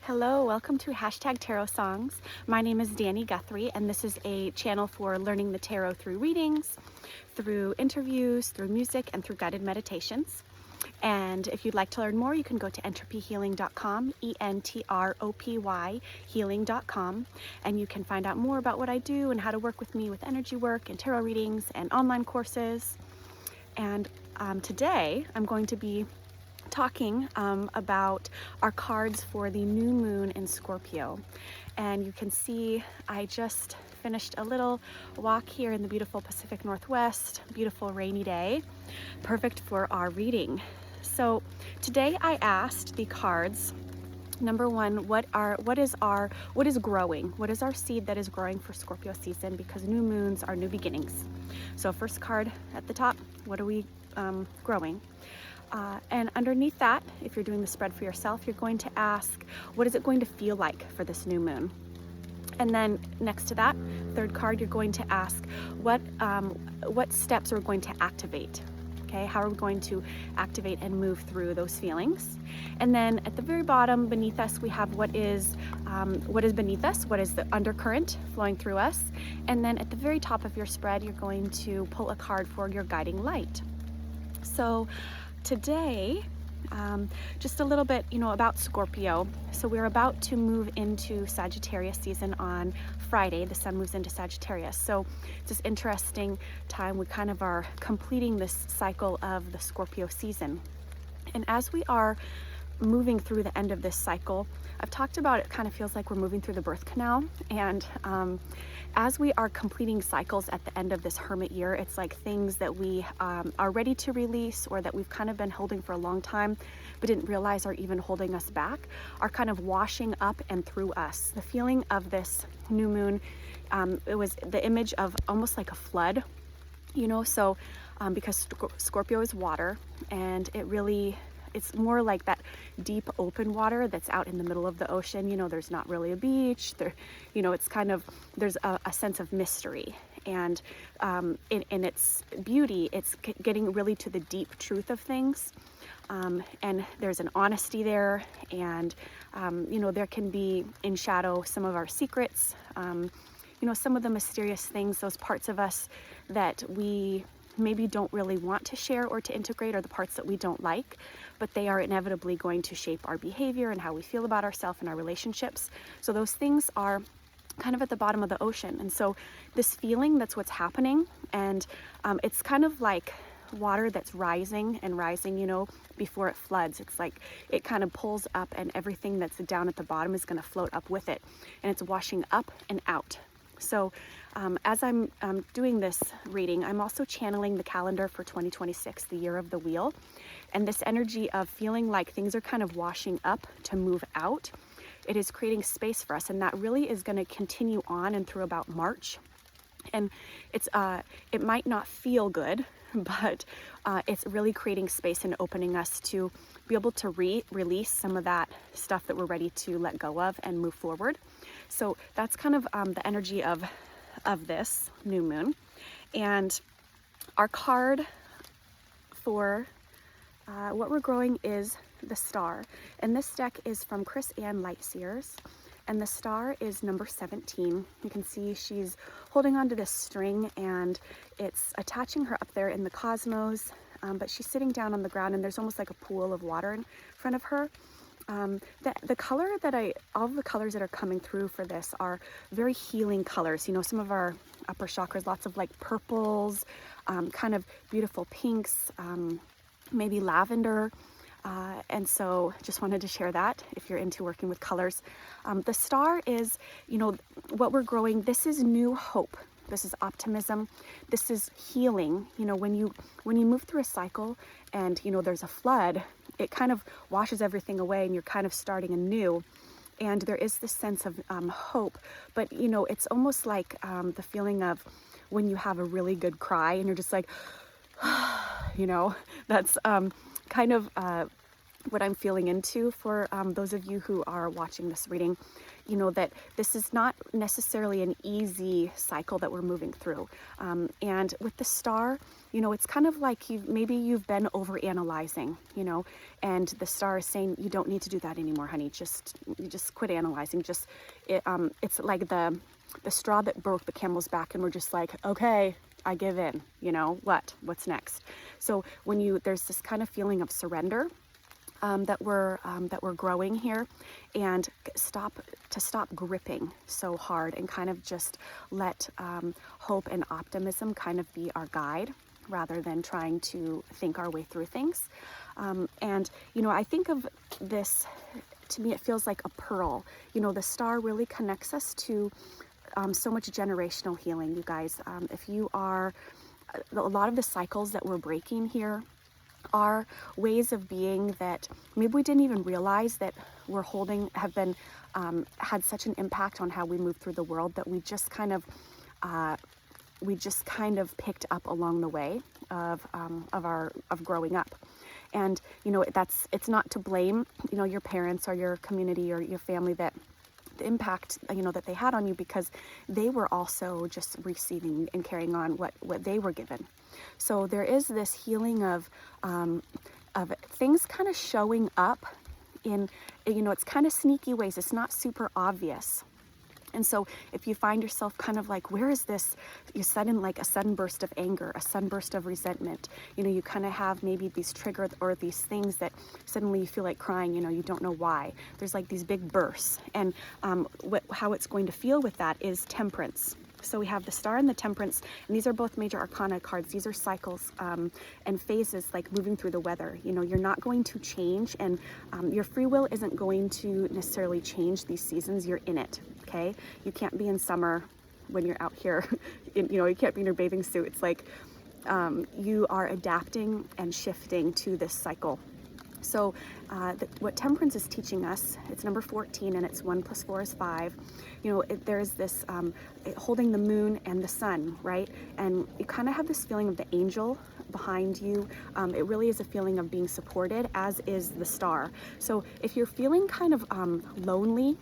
Hello, welcome to #Tarot Songs. My name is Danny Guthrie, and this is a channel for learning the tarot through readings, through interviews, through music, and through guided meditations. And if you'd like to learn more, you can go to entropyhealing.com, ENTROPY healing.com, and you can find out more about what I do and how to work with me with energy work and tarot readings and online courses. And today I'm going to be talking about our cards for the new moon in Scorpio. And you can see I just finished a little walk here in the beautiful Pacific Northwest, beautiful rainy day, perfect for our reading. So today I asked the cards, number one, what is growing? What is our seed that is growing for Scorpio season? Because new moons are new beginnings. So first card at the top, what are we growing? And underneath that, if you're doing the spread for yourself, you're going to ask, what is it going to feel like for this new moon? And then next to that, third card, you're going to ask, what steps are we going to activate? Okay, how are we going to activate and move through those feelings? And then at the very bottom, beneath us, we have what is beneath us, what is the undercurrent flowing through us. And then at the very top of your spread, you're going to pull a card for your guiding light. So today, just a little bit, about Scorpio. So we're about to move into Sagittarius season on Friday. The sun moves into Sagittarius. So it's this interesting time. We kind of are completing this cycle of the Scorpio season. And as we are moving through the end of this cycle, I've talked about it kind of feels like we're moving through the birth canal. And as we are completing cycles at the end of this hermit year, it's like things that we are ready to release or that we've kind of been holding for a long time but didn't realize are even holding us back are kind of washing up and through us. The feeling of this new moon, it was the image of almost like a flood, so because Scorpio is water, and it's more like that deep open water that's out in the middle of the ocean. There's not really a beach there. It's kind of, there's a sense of mystery, and in its beauty, it's getting really to the deep truth of things. And there's an honesty there, and there can be in shadow some of our secrets, some of the mysterious things, those parts of us that we maybe don't really want to share or to integrate, or the parts that we don't like, but they are inevitably going to shape our behavior and how we feel about ourselves and our relationships. So those things are kind of at the bottom of the ocean. And so this feeling, that's what's happening. And it's kind of like water that's rising and rising, before it floods. It's like it kind of pulls up, and everything that's down at the bottom is going to float up with it. And it's washing up and out. So as I'm doing this reading, I'm also channeling the calendar for 2026, the year of the wheel. And this energy of feeling like things are kind of washing up to move out, it is creating space for us. And that really is going to continue on and through about March. And it might not feel good, but it's really creating space and opening us to be able to release some of that stuff that we're ready to let go of and move forward. So that's kind of the energy of this new moon. And our card for what we're growing is the star. And this deck is from Chris Ann Lightseers. And the star is number 17. You can see she's holding onto this string, and it's attaching her up there in the cosmos, but she's sitting down on the ground, and there's almost like a pool of water in front of her. The color all of the colors that are coming through for this are very healing colors. Some of our upper chakras, lots of like purples, kind of beautiful pinks, maybe lavender. And so just wanted to share that if you're into working with colors. The star is, what we're growing. This is new hope. This is optimism. This is healing. When you move through a cycle and, there's a flood, it kind of washes everything away, and you're kind of starting anew. And there is this sense of hope, but, it's almost like the feeling of when you have a really good cry and you're just like, that's kind of what I'm feeling into for those of you who are watching this reading, you know, that this is not necessarily an easy cycle that we're moving through. And with the star, you know, it's kind of like maybe you've been overanalyzing, you know, and the star is saying you don't need to do that anymore, honey. You just quit analyzing. It's like the straw that broke the camel's back, and we're just like, okay, I give in. You know, what's next? So there's this kind of feeling of surrender. That we're growing here, and stop gripping so hard, and kind of just let hope and optimism kind of be our guide, rather than trying to think our way through things. And you know, I think of this, to me it feels like a pearl. You know, the star really connects us to so much generational healing, you guys. If you are, a lot of the cycles that we're breaking here are ways of being that maybe we didn't even realize that have been had such an impact on how we move through the world, that we just kind of picked up along the way of growing up. And you know, it's not to blame, you know, your parents or your community or your family, that the impact, you know, that they had on you, because they were also just receiving and carrying on what they were given. So there is this healing of things kind of showing up in, you know, it's kind of sneaky ways. It's not super obvious. And so if you find yourself kind of like, where is this? A sudden burst of anger, a sudden burst of resentment. You know, you kind of have maybe these triggers or these things that suddenly you feel like crying, you know, you don't know why. There's like these big bursts. And how it's going to feel with that is Temperance. So we have the Star and the Temperance, and these are both major arcana cards. These are cycles and phases, like moving through the weather. You know, you're not going to change, and your free will isn't going to necessarily change these seasons. You're in it, okay? You can't be in summer when you're out here. You know, you can't be in your bathing suit. It's like you are adapting and shifting to this cycle. So what Temperance is teaching us, it's number 14, and it's 1 + 4 is 5. You know, there's this holding the moon and the sun, right? And you kind of have this feeling of the angel behind you. It really is a feeling of being supported, as is the star. So if you're feeling kind of lonely,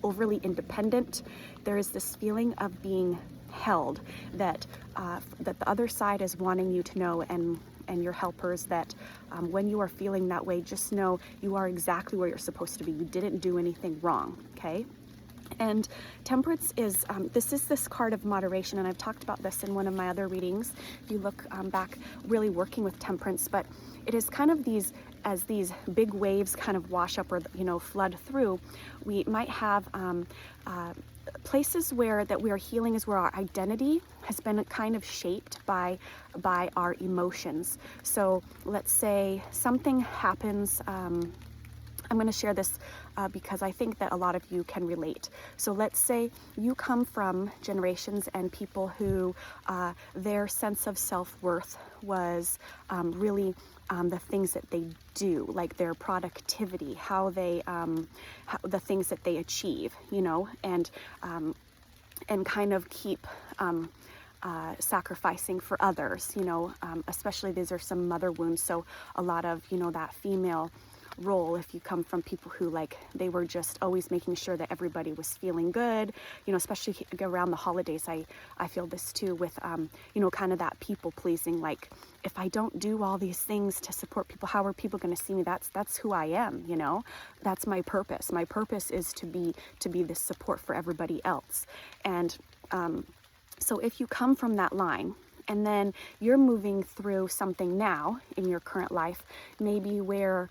overly independent, there is this feeling of being held, that the other side is wanting you to know, and your helpers, that when you are feeling that way, just know you are exactly where you're supposed to be. You didn't do anything wrong, okay? And Temperance is, this card of moderation, and I've talked about this in one of my other readings, if you look back, really working with Temperance. But it is kind of as these big waves kind of wash up, or, you know, flood through, we might have places that we are healing is where our identity has been kind of shaped by our emotions. So let's say something happens. I'm going to share this because I think that a lot of you can relate. So let's say you come from generations and people who their sense of self-worth was really the things that they do, like their productivity, the things that they achieve, you know, and kind of keep sacrificing for others, you know, especially these are some mother wounds. So a lot of, you know, that female role, if you come from people who, like, they were just always making sure that everybody was feeling good, you know, especially around the holidays. I feel this too with, you know, kind of that people pleasing, like, if I don't do all these things to support people, how are people going to see me? That's who I am, you know, that's my purpose. My purpose is to be this support for everybody else. And, so if you come from that line, and then you're moving through something now in your current life, maybe where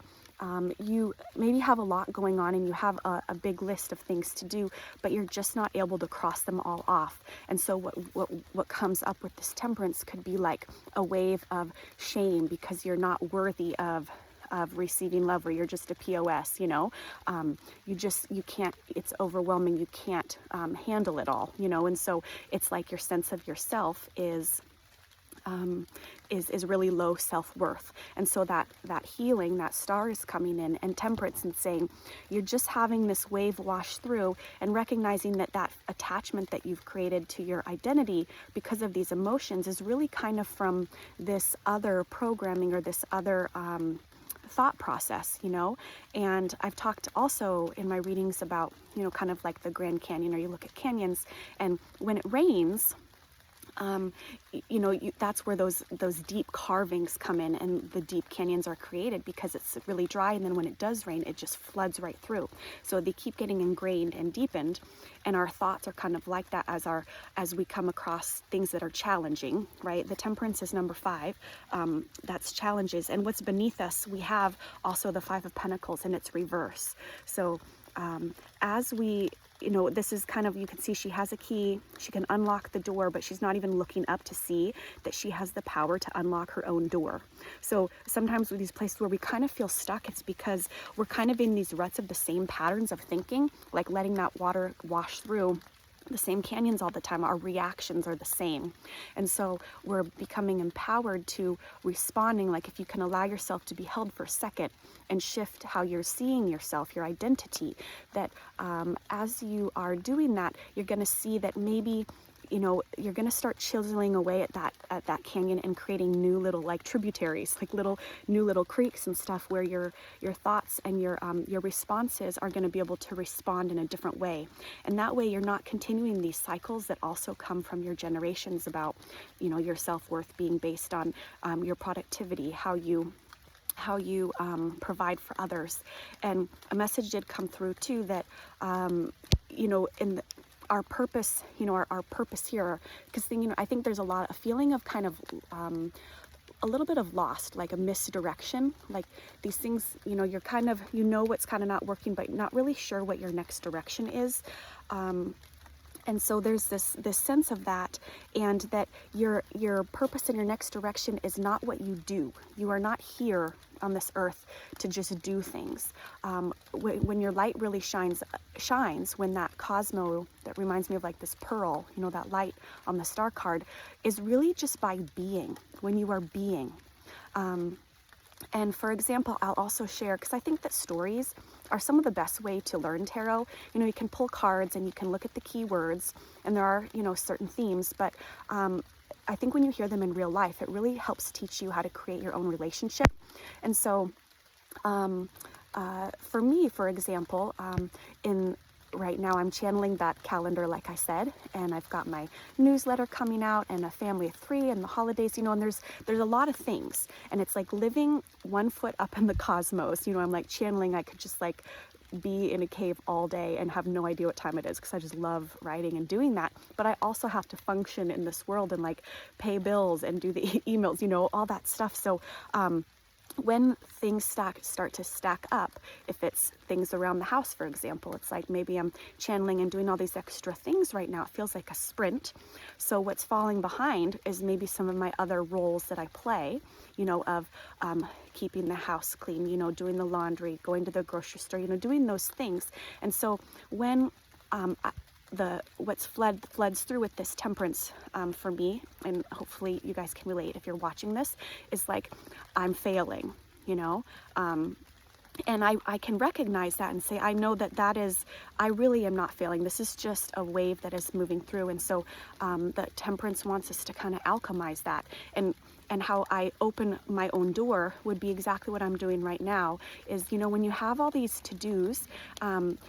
you maybe have a lot going on, and you have a big list of things to do, but you're just not able to cross them all off. And so what comes up with this Temperance could be like a wave of shame, because you're not worthy of receiving love, or you're just a POS, you know, you can't, it's overwhelming, you can't handle it all, you know. And so it's like your sense of yourself is really low self-worth. And so that healing, that star is coming in, and Temperance, and saying you're just having this wave wash through, and recognizing that attachment that you've created to your identity because of these emotions is really kind of from this other programming, or this other thought process, you know. And I've talked also in my readings about, you know, kind of like the Grand Canyon, or you look at canyons, and when it rains, you know, that's where those deep carvings come in, and the deep canyons are created because it's really dry, and then when it does rain, it just floods right through. So they keep getting ingrained and deepened, and our thoughts are kind of like that as we come across things that are challenging, right? The Temperance is number 5. That's challenges, and what's beneath us, we have also the 5 of Pentacles, and it's reverse. So as we, you know, this is kind of, you can see she has a key, she can unlock the door, but she's not even looking up to see that she has the power to unlock her own door. So sometimes with these places where we kind of feel stuck, it's because we're kind of in these ruts of the same patterns of thinking, like letting that water wash through the same canyons all the time. Our reactions are the same. And so we're becoming empowered to responding, like if you can allow yourself to be held for a second and shift how you're seeing yourself, your identity, that as you are doing that, you're going to see that maybe, you know, you're going to start chiseling away at that canyon and creating new little like tributaries, like new little creeks and stuff, where your thoughts and your responses are going to be able to respond in a different way. And that way you're not continuing these cycles that also come from your generations about, you know, your self-worth being based on your productivity, how you provide for others. And a message did come through too that you know, our purpose, you know, our purpose here, because you know, I think there's a feeling of kind of a little bit of lost, like a misdirection, like these things, you know, you're kind of, you know, what's kind of not working, but not really sure what your next direction is. And so there's this sense of that, and that your purpose in your next direction is not what you do. You are not here on this earth to just do things. When your light really shines, when that cosmo, that reminds me of like this pearl, you know, that light on the star card, is really just by being, when you are being. And for example, I'll also share, because I think that stories are some of the best way to learn tarot. You know, you can pull cards and you can look at the keywords, and there are, you know, certain themes, but I think when you hear them in real life, it really helps teach you how to create your own relationship. And so for me, for example, right now I'm channeling that calendar, like I said, and I've got my newsletter coming out, and a family of 3, and the holidays, you know, and there's a lot of things, and it's like living one foot up in the cosmos. You know, I'm like channeling, I could just like be in a cave all day and have no idea what time it is, because I just love writing and doing that. But I also have to function in this world and like pay bills and do the emails, you know, all that stuff. So when things start to stack up, if it's things around the house, for example, it's like maybe I'm channeling and doing all these extra things right now. It feels like a sprint. So what's falling behind is maybe some of my other roles that I play, you know, of keeping the house clean, you know, doing the laundry, going to the grocery store, you know, doing those things. And so when what's floods through with this Temperance for me, and hopefully you guys can relate if you're watching this, is like I'm failing, you know, and I can recognize that and say, I know that is, I really am not failing. This is just a wave that is moving through. And so the Temperance wants us to kind of alchemize that, and how I open my own door would be exactly what I'm doing right now. Is, you know, when you have all these to-dos,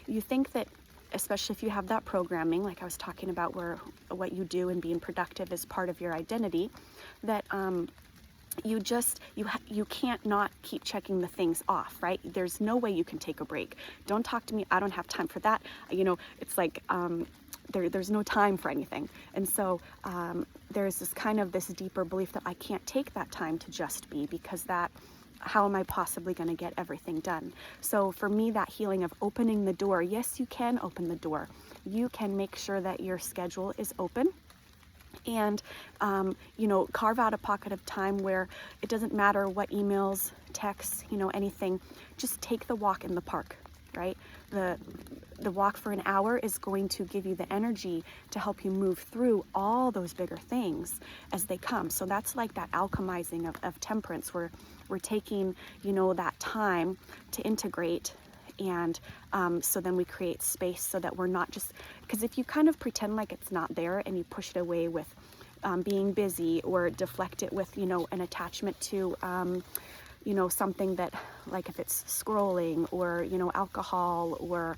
you think that, especially if you have that programming, like I was talking about, where what you do and being productive is part of your identity, that you can't not keep checking the things off, right? There's no way you can take a break. Don't talk to me, I don't have time for that. You know, it's like there's no time for anything. And so there's this kind of this deeper belief that I can't take that time to just be, because that, how am I possibly going to get everything done? So for me, that healing of opening the door, yes, you can open the door. You can make sure that your schedule is open, and you know, carve out a pocket of time where it doesn't matter what emails, texts, you know, anything. Just take the walk in the park, right? The walk for an hour is going to give you the energy to help you move through all those bigger things as they come. So that's like that alchemizing of Temperance, where we're taking, you know, that time to integrate. And so then we create space so that we're not just, because if you kind of pretend like it's not there and you push it away with being busy, or deflect it with, you know, an attachment to you know, something that, like if it's scrolling or, you know, alcohol or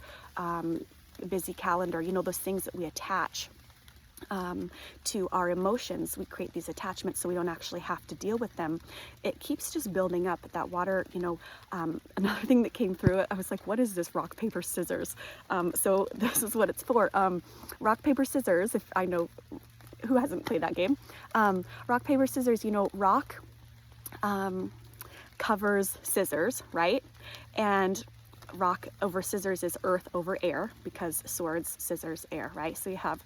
busy calendar, you know, those things that we attach to our emotions, we create these attachments so we don't actually have to deal with them. It keeps just building up. That water, you know, another thing that came through it, I was like, what is this rock, paper, scissors? So this is what it's for. Rock, paper, scissors, if I know who hasn't played that game. Rock, paper, scissors, you know, rock covers scissors, right? And rock over scissors is earth over air, because swords, scissors, air, right? So you have,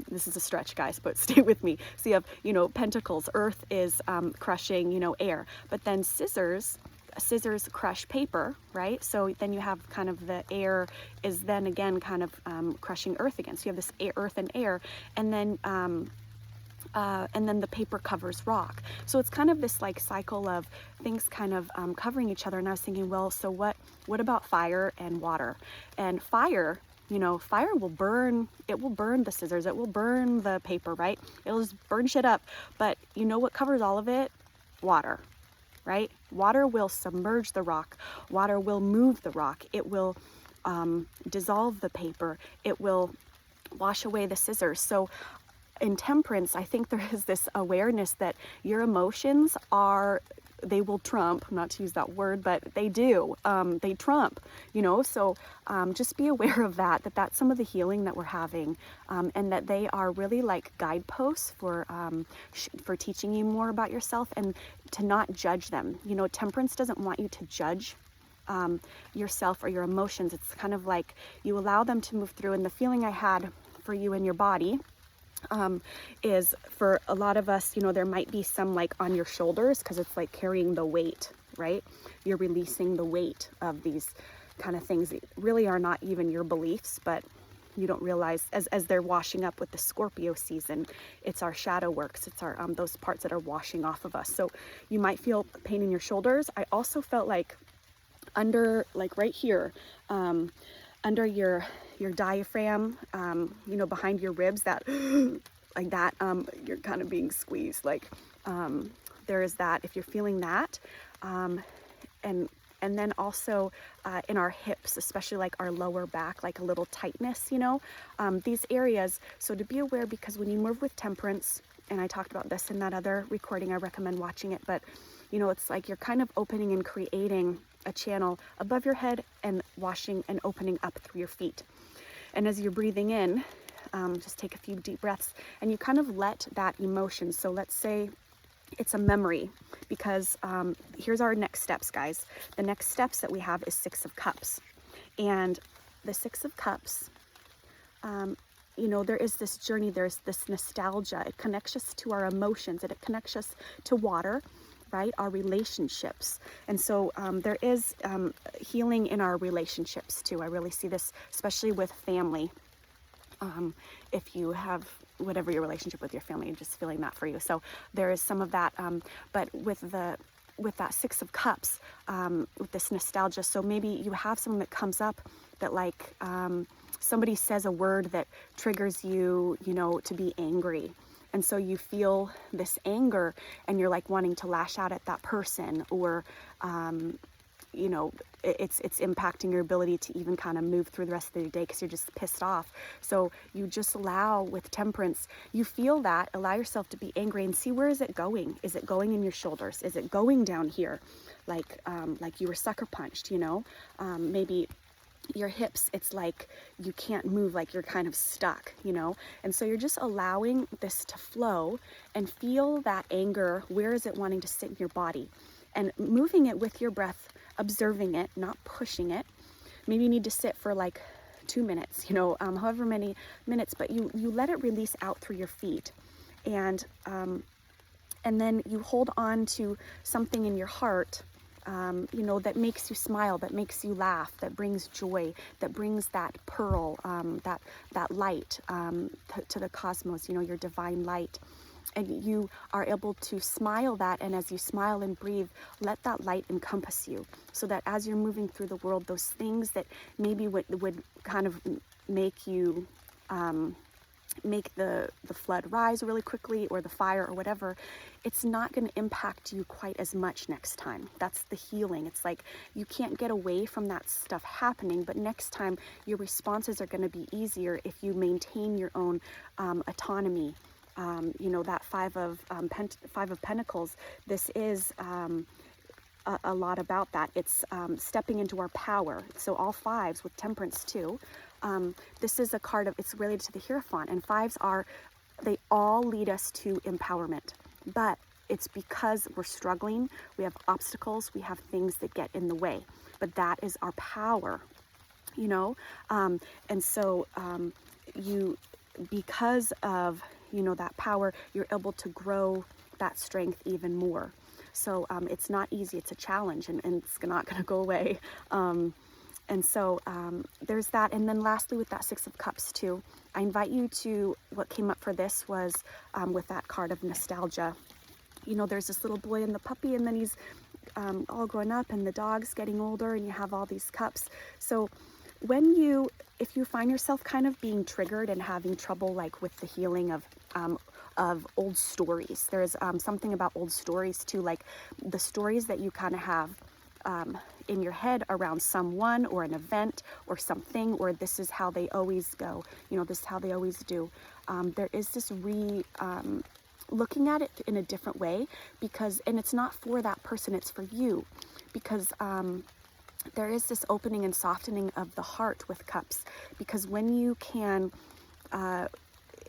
this is a stretch, guys, but stay with me. So you have, you know, pentacles, earth is crushing, you know, air, but then scissors crush paper, right? So then you have kind of the air is then again kind of crushing earth again. So you have this earth and air, and then the paper covers rock. So it's kind of this like cycle of things kind of covering each other. And I was thinking, well, so what about fire and water? And fire, you know, fire will burn, it will burn the scissors, it will burn the paper, right? It'll just burn shit up. But you know what covers all of it? Water, right? Water will submerge the rock. Water will move the rock. It will dissolve the paper. It will wash away the scissors. So in Temperance, I think there is this awareness that your emotions they will trump, not to use that word, but they do, they trump, you know, so just be aware of that's some of the healing that we're having, and that they are really like guideposts for teaching you more about yourself and to not judge them. You know, Temperance doesn't want you to judge yourself or your emotions. It's kind of like you allow them to move through, and the feeling I had for you in your body is for a lot of us, you know, there might be some like on your shoulders, because it's like carrying the weight, right? You're releasing the weight of these kind of things that really are not even your beliefs, but you don't realize as they're washing up with the Scorpio season, it's our shadow works. It's our those parts that are washing off of us. So you might feel pain in your shoulders. I also felt like under, like right here, under your diaphragm, you know, behind your ribs, that like that, you're kind of being squeezed. Like there is that, if you're feeling that, and then also in our hips, especially like our lower back, like a little tightness, you know, these areas. So to be aware, because when you move with Temperance, and I talked about this in that other recording, I recommend watching it, but you know, it's like you're kind of opening and creating a channel above your head and washing and opening up through your feet. And as you're breathing in, just take a few deep breaths, and you kind of let that emotion. So let's say it's a memory, because here's our next steps, guys. The next steps that we have is 6 of Cups. And the 6 of Cups, you know, there is this journey, there's this nostalgia. It connects us to our emotions, and it connects us to water, right? Our relationships. And so there is healing in our relationships too. I really see this, especially with family. If you have whatever your relationship with your family, I'm just feeling that for you. So there is some of that, but with that 6 of Cups, with this nostalgia. So maybe you have something that comes up that like somebody says a word that triggers you, you know, to be angry. And so you feel this anger, and you're like wanting to lash out at that person, or, you know, it's impacting your ability to even kind of move through the rest of the day because you're just pissed off. So you just allow, with Temperance, you feel that, allow yourself to be angry and see, where is it going? Is it going in your shoulders? Is it going down here? Like you were sucker punched, you know, maybe your hips, it's like you can't move, like you're kind of stuck, you know. And so you're just allowing this to flow and feel that anger. Where is it wanting to sit in your body? And moving it with your breath, observing it, not pushing it. Maybe you need to sit for like 2 minutes, you know, however many minutes, but you let it release out through your feet. And then you hold on to something in your heart, you know, that makes you smile, that makes you laugh, that brings joy, that brings that pearl, that light to the cosmos, you know, your divine light. And you are able to smile that, and as you smile and breathe, let that light encompass you, so that as you're moving through the world, those things that maybe would kind of make you make the flood rise really quickly, or the fire or whatever, it's not going to impact you quite as much next time. That's the healing. It's like you can't get away from that stuff happening, but next time your responses are going to be easier if you maintain your own autonomy. You know, that Five of Pentacles, this is a lot about that. It's stepping into our power. So all fives with Temperance too. This is a card of, it's related to the Hierophant, and fives are, they all lead us to empowerment, but it's because we're struggling, we have obstacles, we have things that get in the way, but that is our power, you know. And so because of, you know, that power, you're able to grow that strength even more. So it's not easy, it's a challenge, and it's not going to go away. And so there's that. And then lastly, with that Six of Cups too, I invite you to, what came up for this was with that card of nostalgia. You know, there's this little boy and the puppy, and then he's all grown up, and the dog's getting older, and you have all these cups. So if you find yourself kind of being triggered and having trouble like with the healing of old stories, there's something about old stories too, like the stories that you kind of have in your head around someone or an event or something, or this is how they always go, you know, this is how they always do. There is this looking at it in a different way, because, and it's not for that person, it's for you, because there is this opening and softening of the heart with cups, because when you can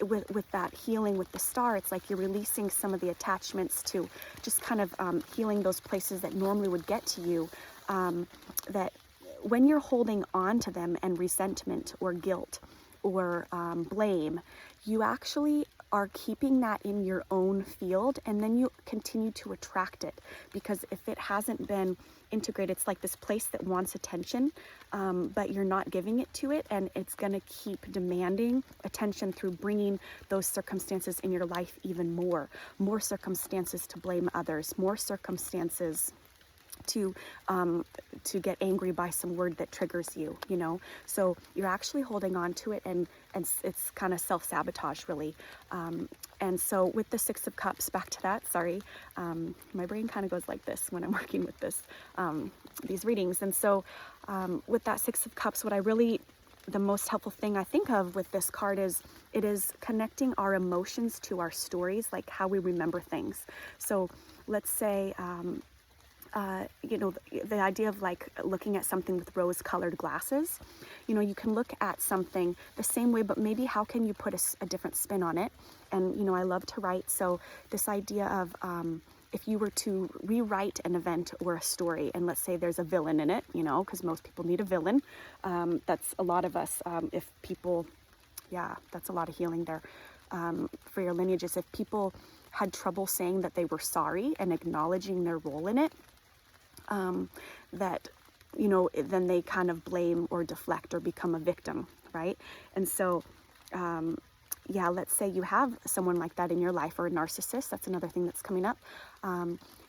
with that healing with the Star, it's like you're releasing some of the attachments to just kind of healing those places that normally would get to you, that when you're holding on to them and resentment or guilt or blame, you actually are keeping that in your own field, and then you continue to attract it, because if it hasn't been integrated, it's like this place that wants attention, but you're not giving it to it, and it's going to keep demanding attention through bringing those circumstances in your life even more circumstances to blame others, more circumstances to get angry by some word that triggers you, you know. So you're actually holding on to it, and it's kind of self-sabotage, really. And so with the Six of Cups, back to that, sorry, my brain kind of goes like this when I'm working with this these readings. And so with that Six of Cups, the most helpful thing I think of with this card is, it is connecting our emotions to our stories, like how we remember things. So let's say you know, the idea of like looking at something with rose-colored glasses. You know, you can look at something the same way, but maybe how can you put a different spin on it? And, you know, I love to write. So this idea of if you were to rewrite an event or a story, and let's say there's a villain in it, you know, because most people need a villain. That's a lot of us. If people, yeah, that's a lot of healing there for your lineages. If people had trouble saying that they were sorry and acknowledging their role in it, that, you know, then they kind of blame or deflect or become a victim, right? And so, yeah, let's say you have someone like that in your life, or a narcissist. That's another thing that's coming up,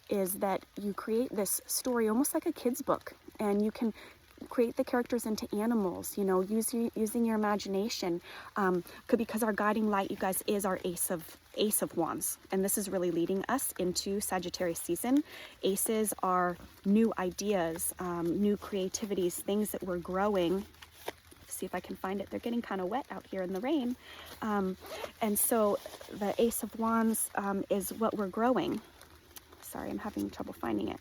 is that you create this story almost like a kid's book, and you can create the characters into animals, you know, using your imagination, because our guiding light, you guys, is our Ace of Wands, and this is really leading us into Sagittarius season. Aces are new ideas, new creativities, things that we're growing. See if I can find it. They're getting kind of wet out here in the rain, and so the Ace of Wands is what we're growing. Sorry, I'm having trouble finding it.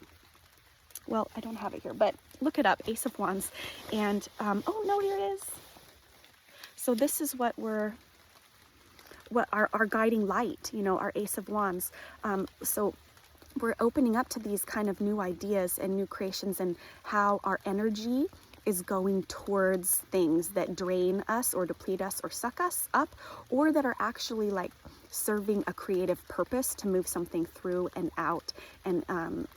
Well, I don't have it here, but look it up, Ace of Wands. And, oh no, here it is. So this is what our guiding light, you know, our Ace of Wands. So we're opening up to these kind of new ideas and new creations, and how our energy is going towards things that drain us or deplete us or suck us up, or that are actually like serving a creative purpose to move something through and out, and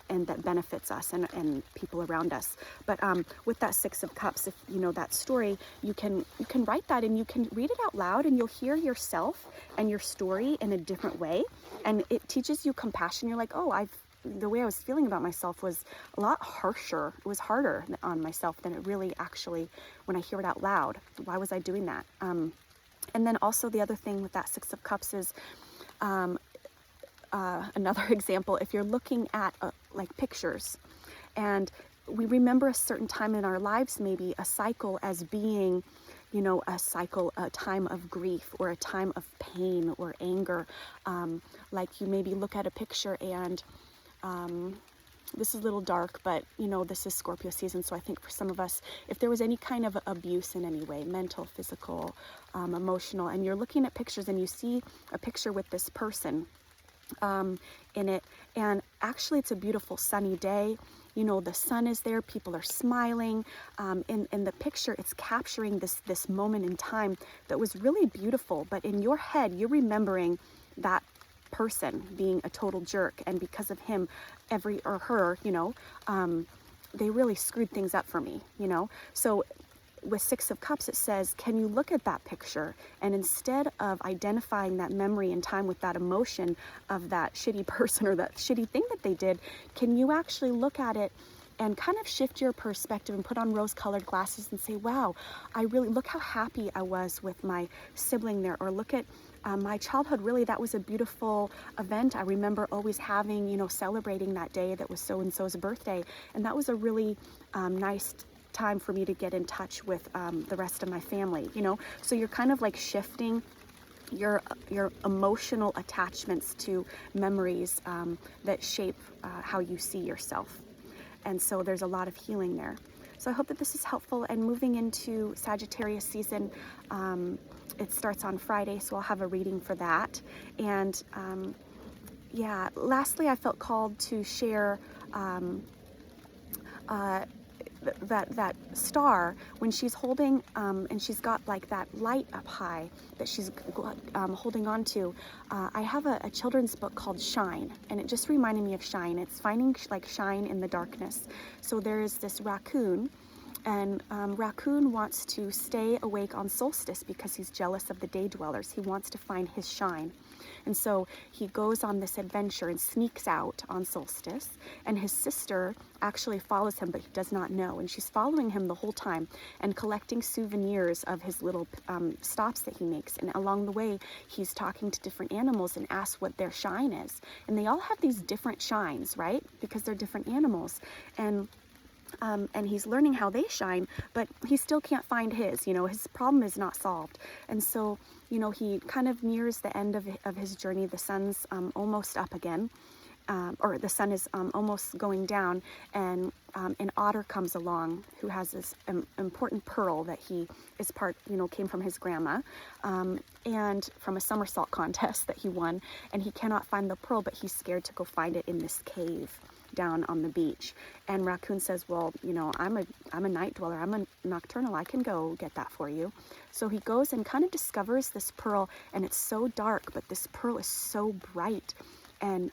that benefits us and people around us. But with that Six of Cups, if you know that story, you can write that, and you can read it out loud, and you'll hear yourself and your story in a different way, and it teaches you compassion. You're like, oh, the way I was feeling about myself was a lot harsher. It was harder on myself than it really actually, when I hear it out loud. Why was I doing that? And then also the other thing with that Six of Cups is another example, if you're looking at like pictures, and we remember a certain time in our lives, maybe a cycle as being, you know, a cycle, a time of grief or a time of pain or anger. Like you maybe look at a picture and this is a little dark, but you know, this is Scorpio season. So I think for some of us, if there was any kind of abuse in any way, mental, physical, emotional, and you're looking at pictures and you see a picture with this person in it, and actually it's a beautiful sunny day, you know, the sun is there, people are smiling, in the picture it's capturing this moment in time that was really beautiful, but in your head you're remembering that person being a total jerk, and because of him or her, you know, they really screwed things up for me, you know. So with Six of Cups, it says, can you look at that picture, and instead of identifying that memory in time with that emotion of that shitty person or that shitty thing that they did, can you actually look at it and kind of shift your perspective and put on rose-colored glasses and say, wow, I really, look how happy I was with my sibling there, or look at my childhood, really, that was a beautiful event. I remember always having, you know, celebrating that day that was so-and-so's birthday, and that was a really nice time for me to get in touch with the rest of my family, you know. So you're kind of like shifting your emotional attachments to memories that shape how you see yourself. And so there's a lot of healing there. So I hope that this is helpful. And moving into Sagittarius season, it starts on Friday, so I'll have a reading for that. And yeah, lastly, I felt called to share that star when she's holding and she's got like that light up high that she's holding on to. I have a children's book called Shine, and it just reminded me of Shine. It's finding like shine in the darkness. So there is this raccoon, and raccoon wants to stay awake on solstice because he's jealous of the day dwellers. He wants to find his shine. And so he goes on this adventure and sneaks out on solstice, and his sister actually follows him, but he does not know. And she's following him the whole time and collecting souvenirs of his little stops that he makes. And along the way, he's talking to different animals and asks what their shine is. And they all have these different shines, right? Because they're different animals. And he's learning how they shine, but he still can't find his, you know, his problem is not solved. And so, you know, he kind of nears the end of his journey. The sun's almost up again, or the sun is almost going down, and an otter comes along who has this important pearl that he is came from his grandma, and from a somersault contest that he won, and he cannot find the pearl, but he's scared to go find it in this cave down on the beach. And Raccoon says, well, you know, I'm a night dweller, I'm a nocturnal, I can go get that for you. So he goes and kind of discovers this pearl, and it's so dark, but this pearl is so bright. And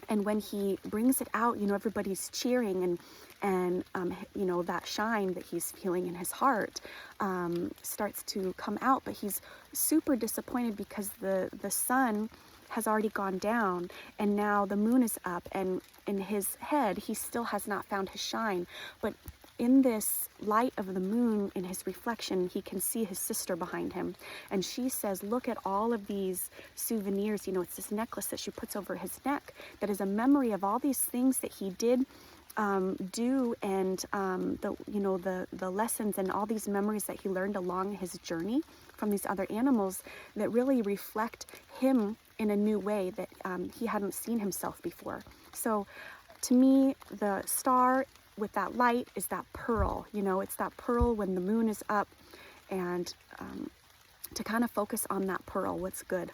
when he brings it out, you know, everybody's cheering, and you know, that shine that he's feeling in his heart starts to come out. But he's super disappointed because the sun has already gone down, and now the moon is up, and in his head he still has not found his shine. But in this light of the moon, in his reflection, he can see his sister behind him, and she says, look at all of these souvenirs. You know, it's this necklace that she puts over his neck that is a memory of all these things that he did do, and the lessons and all these memories that he learned along his journey from these other animals that really reflect him in a new way that he hadn't seen himself before. So to me, the star with that light is that pearl. You know, it's that pearl when the moon is up, and to kind of focus on that pearl, what's good.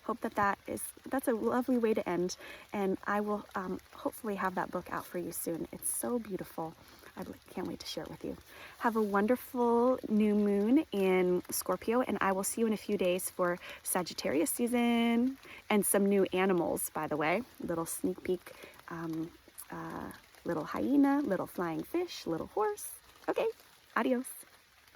Hope that's a lovely way to end, and I will hopefully have that book out for you soon. It's so beautiful. I can't wait to share it with you. Have a wonderful new moon in Scorpio, and I will see you in a few days for Sagittarius season and some new animals, by the way. Little sneak peek, little hyena, little flying fish, little horse. Okay, adios.